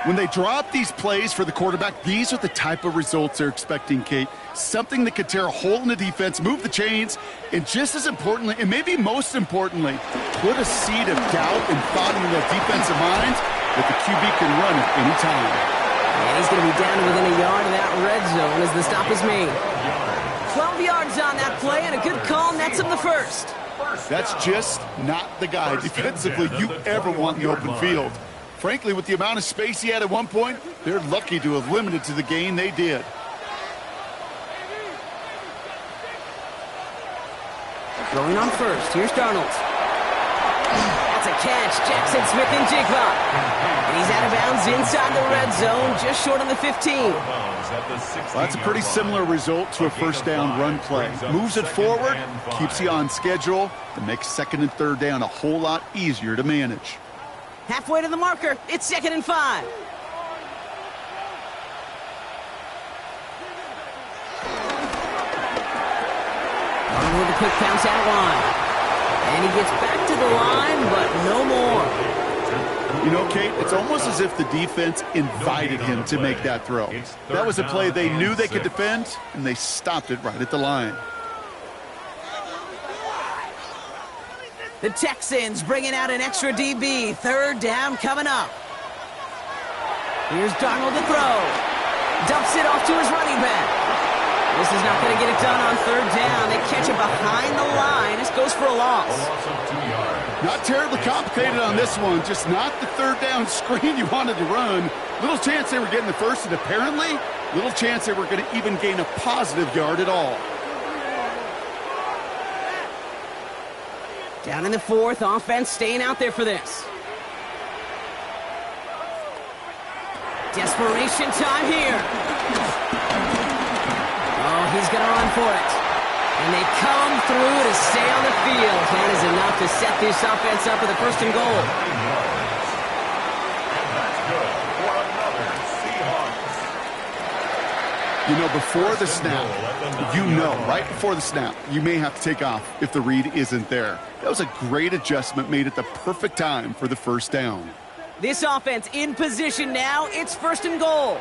When they draw up these plays for the quarterback, these are the type of results they're expecting, Kate. Something that could tear a hole in the defense, move the chains, and just as importantly, and maybe most importantly, put a seed of doubt and thought into their defensive minds that the QB can run at any time. And he's going to be down to within a yard of that red zone as the stop is made. 12 yards on that play, and a good call nets him the first. That's just not the guy defensively you ever want in the open field. Frankly, with the amount of space he had at one point, they're lucky to have limited to the gain they did. Throwing on first. Here's Darnold. That's a catch. Jackson Smith-Njigba. And he's out of bounds inside the red zone, just short on the 15. Well, that's a pretty similar result to a first down run play. Moves it forward, keeps you on schedule, and makes 2nd and 3rd down a whole lot easier to manage. Halfway to the marker. It's 2nd and 5. With a quick bounce out wide. And he gets back to the line, but no more. You know, Kate, it's almost as if the defense invited him to make that throw. That was a play they knew they could defend, and they stopped it right at the line. The Texans bringing out an extra DB. 3rd down coming up. Here's Darnold to throw. Dumps it off to his running back. This is not going to get it done on 3rd down. They catch it behind the line. This goes for a loss. Not terribly complicated on this one. Just not the 3rd down screen you wanted to run. Little chance they were getting the first, and apparently little chance they were going to even gain a positive yard at all. Down in the 4th, offense staying out there for this. Desperation time here. Oh, he's going to run for it. And they come through to stay on the field. That is enough to set this offense up with a 1st and goal. And that's good for another Seahawks. You know, before the snap, right before the snap, you may have to take off if the read isn't there. That was a great adjustment made at the perfect time for the 1st down. This offense in position now. It's 1st and goal.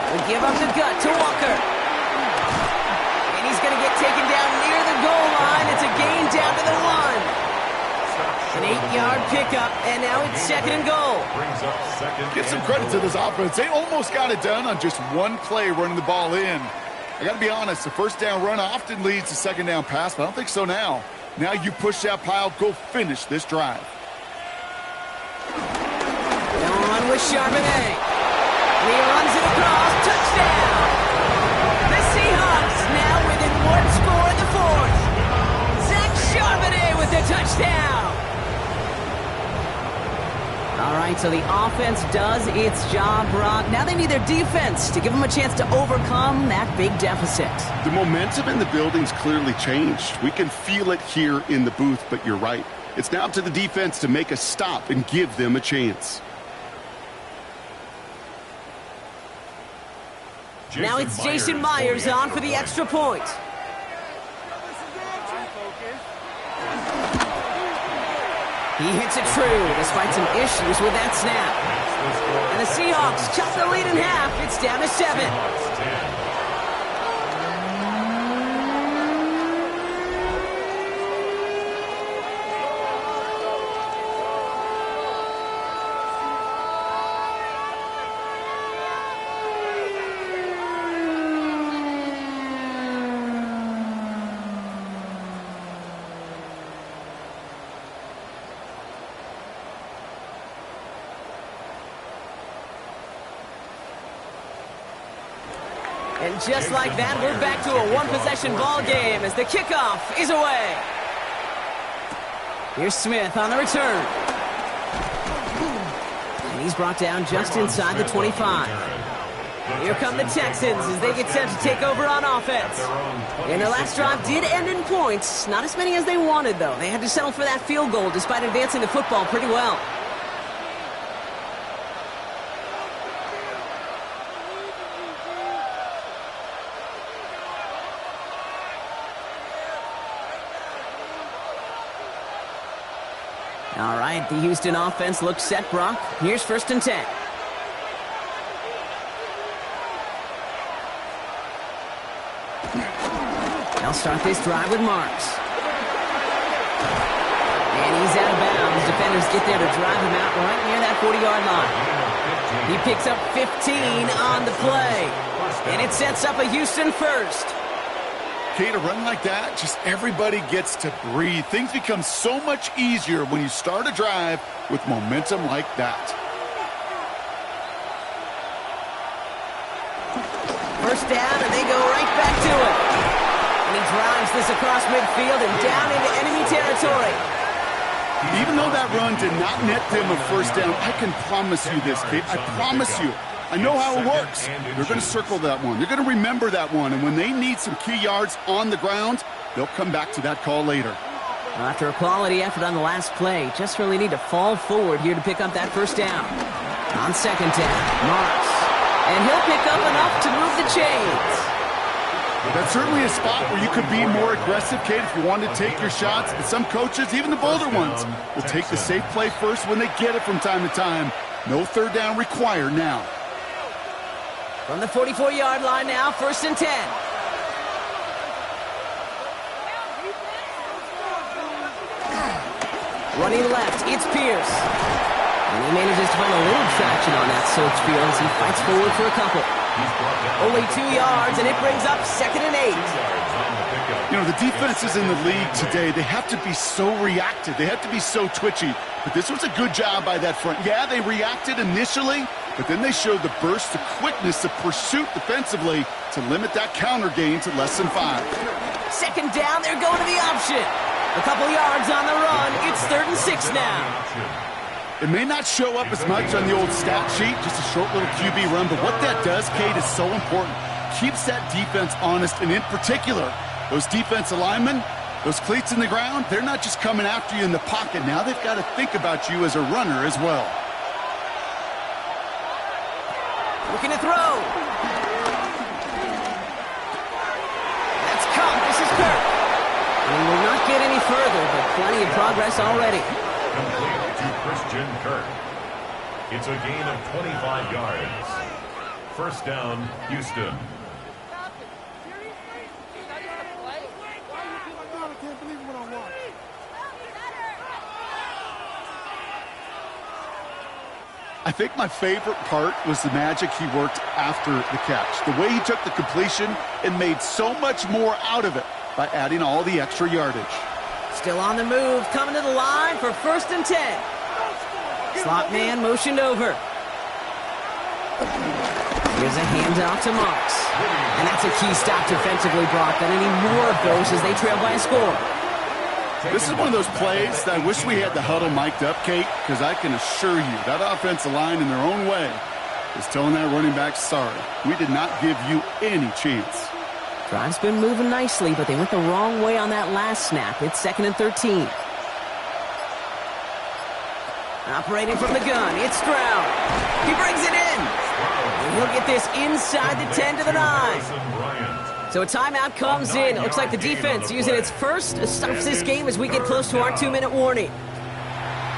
We'll give up the gut to Walker. And he's going to get taken down near the goal line. It's a gain down to the 1. An 8-yard pickup, and now it's 2nd and goal. Give some credit to this offense. They almost got it done on just one play running the ball in. I got to be honest, the 1st down run often leads to 2nd down pass, but I don't think so now. Now you push that pile, go finish this drive. On with Charbonnet. And he runs it across. Touchdown! The Seahawks now within 1 score in the 4th. Zach Charbonnet with the touchdown! All right, so the offense does its job, Brock. Now they need their defense to give them a chance to overcome that big deficit. The momentum in the building's clearly changed. We can feel it here in the booth, but you're right. It's now up to the defense to make a stop and give them a chance. Now it's Jason Myers on for the extra point. He hits it true despite some issues with that snap. And the Seahawks chop the lead in half. It's down to 7. And just like that, we're back to a one-possession ball game as the kickoff is away. Here's Smith on the return. And he's brought down just inside the 25. Here come the Texans as they get set to take over on offense. And their last drive did end in points. Not as many as they wanted, though. They had to settle for that field goal despite advancing the football pretty well. All right, the Houston offense looks set, Brock. Here's 1st and 10. They'll start this drive with Marks. And he's out of bounds. Defenders get there to drive him out right near that 40-yard line. He picks up 15 on the play. And it sets up a Houston first. Kate, a run like that, just everybody gets to breathe. Things become so much easier when you start a drive with momentum like that. First down, and they go right back to it. And he drives this across midfield and down into enemy territory. Even though that run did not net them a first down, I can promise you this, Kate. I promise you. I know how it works. They're going to circle that one. They're going to remember that one. And when they need some key yards on the ground, they'll come back to that call later. After a quality effort on the last play, just really need to fall forward here to pick up that first down. On 2nd down, Marks. And he'll pick up enough to move the chains. That's certainly a spot where you could be more aggressive, Kate, if you want to take your shots. And some coaches, even the bolder ones, will take the safe play first when they get it from time to time. No 3rd down required now. From the 44-yard line now, 1st and 10. Running left, it's Pierce. And he manages to find a little traction on that search field as he fights forward for a couple. Only 2 yards, and it brings up 2nd and 8. You know, the defenses in the league today, they have to be so reactive. They have to be so twitchy. But this was a good job by that front. Yeah, they reacted initially, but then they showed the burst, the quickness, the pursuit defensively to limit that counter gain to less than 5. 2nd down, they're going to the option. A couple yards on the run. It's 3rd and 6 now. It may not show up as much on the old stat sheet, just a short little QB run, but what that does, Kate, is so important. Keeps that defense honest, and in particular, those defensive linemen, those cleats in the ground, they're not just coming after you in the pocket. Now they've got to think about you as a runner as well. Looking to throw. That's caught. This is Kirk. And he will not get any further, but plenty of progress already. Complete to Christian Kirk. It's a gain of 25 yards. 1st down, Houston. I think my favorite part was the magic he worked after the catch. The way he took the completion and made so much more out of it by adding all the extra yardage. Still on the move, coming to the line for 1st and 10. Slot man motioned over. Here's a handoff to Marks. And that's a key stop defensively, Brock. Not any more of those as they trail by a score. This is one of those plays that I wish we had the huddle mic'd up, Kate, because I can assure you that offensive line in their own way is telling that running back, sorry, we did not give you any chance. Drive's been moving nicely, but they went the wrong way on that last snap. It's 2nd and 13. Operating from the gun, it's Stroud. He brings it in. And he'll get this inside the 10 to the 9. So a timeout comes in. It looks like the defense using its first stops this game as we get close to our 2-minute warning.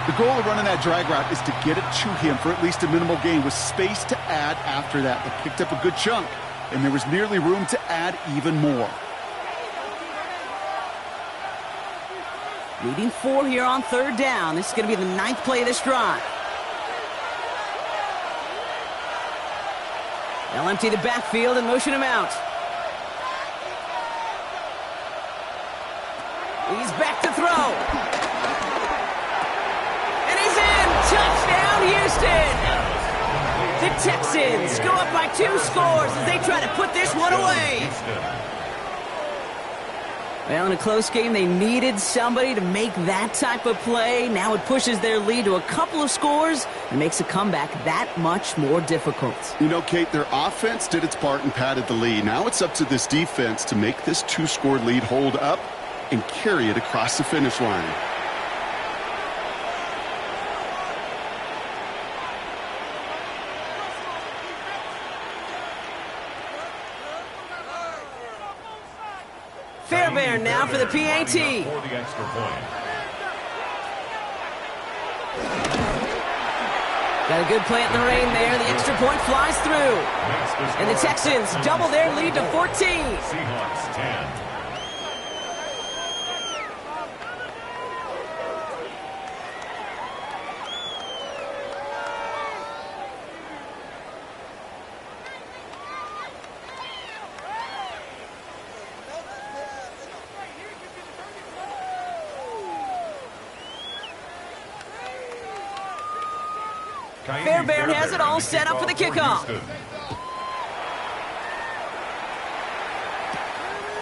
The goal of running that drag route is to get it to him for at least a minimal gain with space to add after that. They picked up a good chunk, and there was nearly room to add even more. Leading 4 here on 3rd down. This is going to be the 9th play of this drive. They'll empty the backfield and motion him out. He's back to throw. And he's in. Touchdown, Houston. The Texans go up by 2 scores as they try to put this one away. Well, in a close game, they needed somebody to make that type of play. Now it pushes their lead to a couple of scores and makes a comeback that much more difficult. You know, Kate, their offense did its part and padded the lead. Now it's up to this defense to make this 2-score lead hold up and carry it across the finish line. Fairbairn now for the PAT. For the extra point. Got a good plant in the rain there. The extra point flies through. And the Texans double their lead to 14. Seahawks 10. Fairbairn has it all set up for the kickoff.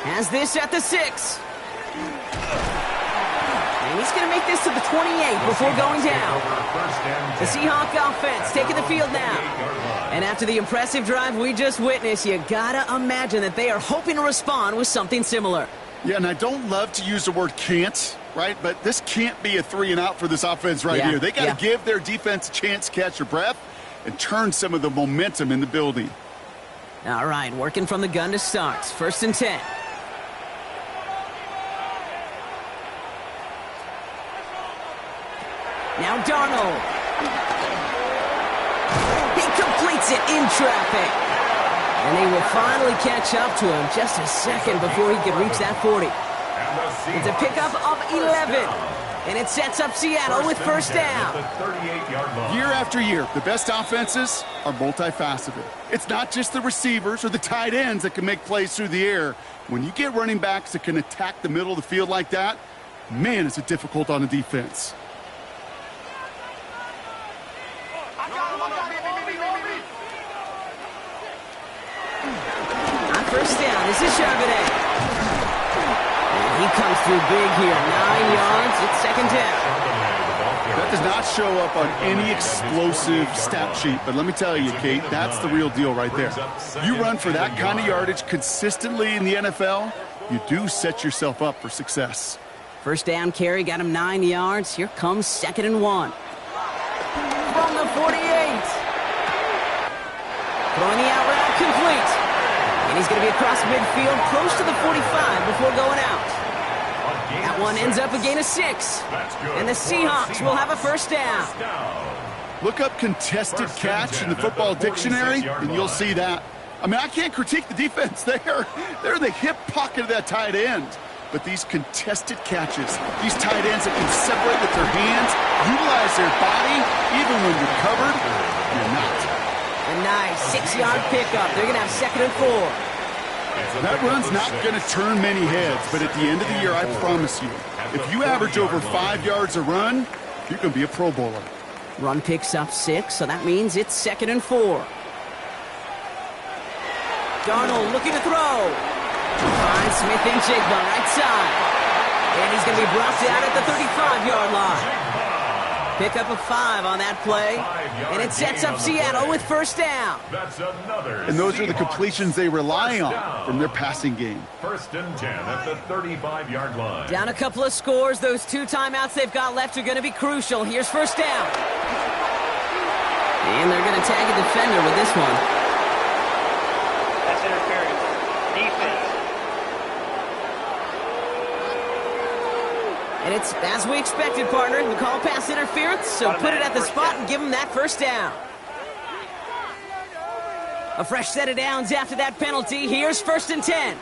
Has this at the 6. And he's going to make this to the 28 before going down. The Seahawks offense taking the field now. And after the impressive drive we just witnessed, you got to imagine that they are hoping to respond with something similar. Yeah, and I don't love to use the word can't, right? But this can't be a 3-and-out for this offense right here. They got to give their defense a chance to catch their breath and turn some of the momentum in the building. All right, working from the gun to start. 1st and 10. Now Darnold. He completes it in traffic. And they will finally catch up to him just a second before he can reach that 40. It's a pickup of 11. And it sets up Seattle with 1st down. Year after year, the best offenses are multifaceted. It's not just the receivers or the tight ends that can make plays through the air. When you get running backs that can attack the middle of the field like that, man, is it difficult on the defense. On 1st down, this is Charbonnet. And he comes through big here. 9 yards, it's 2nd down. That does not show up on any explosive stat sheet, but let me tell you, Kate, that's the real deal right there. You run for that kind of yardage consistently in the NFL, you do set yourself up for success. 1st down carry, got him 9 yards. Here comes 2nd and 1. From the 48. Throwing the out route complete. And he's going to be across midfield, close to the 45 before going out. That one ends up a gain of 6. And the Seahawks will have a 1st down. Look up contested catch in the football dictionary, and you'll see that. I mean, I can't critique the defense there. They're in the hip pocket of that tight end. But these contested catches, these tight ends that can separate with their hands, utilize their body, even when you're covered, you're not. A nice 6-yard pickup. They're going to have 2nd and 4. That run's not going to turn many heads, but at the end of the year, I promise you, if you average over 5 yards a run, you're going to be a Pro Bowler. Run picks up 6, so that means it's 2nd and 4. Darnold looking to throw. Finds Smith and Jigba right side. And he's going to be brought down at the 35-yard line. Pick up a 5 on that play. And it sets up Seattle with 1st down. And those are the completions they rely on from their passing game. 1st and 10 at the 35-yard line. Down a couple of scores. Those 2 timeouts they've got left are going to be crucial. Here's 1st down. And they're going to tag a defender with this one. That's interference. Defense. And it's as we expected, partner. We call pass interference, so put it at the spot and give them that 1st down. A fresh set of downs after that penalty. Here's 1st and 10.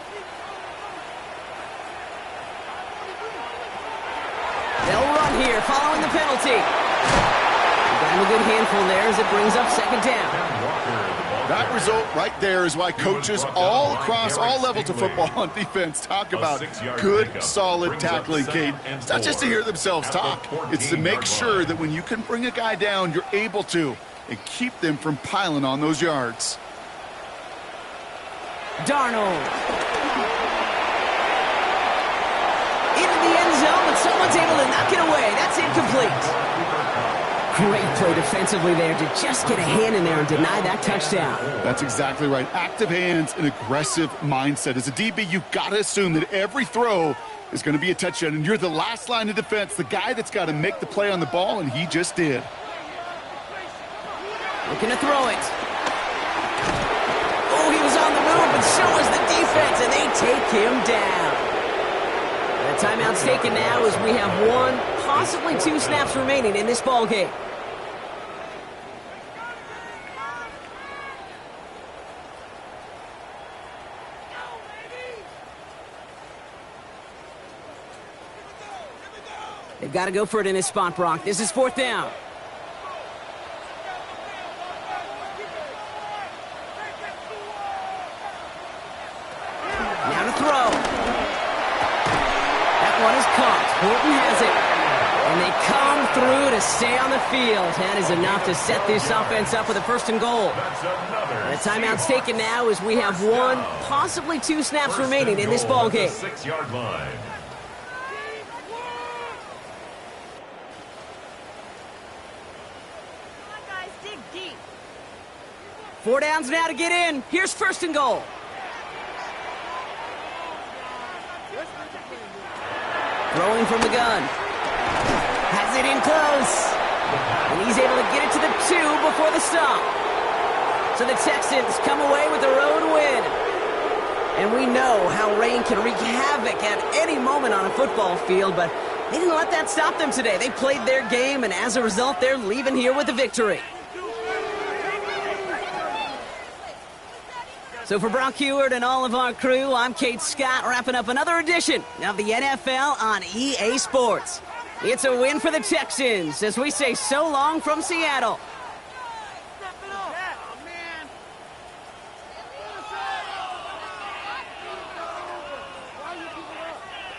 They'll run here following the penalty. Got him a good handful there as it brings up 2nd down. That result right there is why coaches all across all levels of football on defense talk about good, solid tackling, Kate. It's not just to hear themselves talk. It's to make sure that when you can bring a guy down, you're able to and keep them from piling on those yards. Darnold. Into the end zone, but someone's able to knock it away. That's incomplete. Great play defensively there to just get a hand in there and deny that touchdown. That's exactly right. Active hands and aggressive mindset. As a DB, you've got to assume that every throw is going to be a touchdown, and you're the last line of defense, the guy that's got to make the play on the ball, and he just did. Looking to throw it. Oh, he was on the move, and so was the defense, and they take him down. The timeout's taken now as we have 1, possibly 2 snaps remaining in this ball game. They've got to go for it in this spot, Brock. This is 4th down. Now to throw. That one is caught. Horton has it. And they come through to stay on the field. That is enough to set this offense up with a 1st and goal. The timeout's taken now as we have 1, possibly 2 snaps remaining in this ball game. 6-yard line. 4 downs now to get in. Here's 1st and goal. Throwing from the gun. Has it in close. And he's able to get it to the 2 before the stop. So the Texans come away with the road win. And we know how rain can wreak havoc at any moment on a football field, but they didn't let that stop them today. They played their game, and as a result, they're leaving here with a victory. So for Brock Heward and all of our crew, I'm Kate Scott, wrapping up another edition of the NFL on EA Sports. It's a win for the Texans as we say so long from Seattle.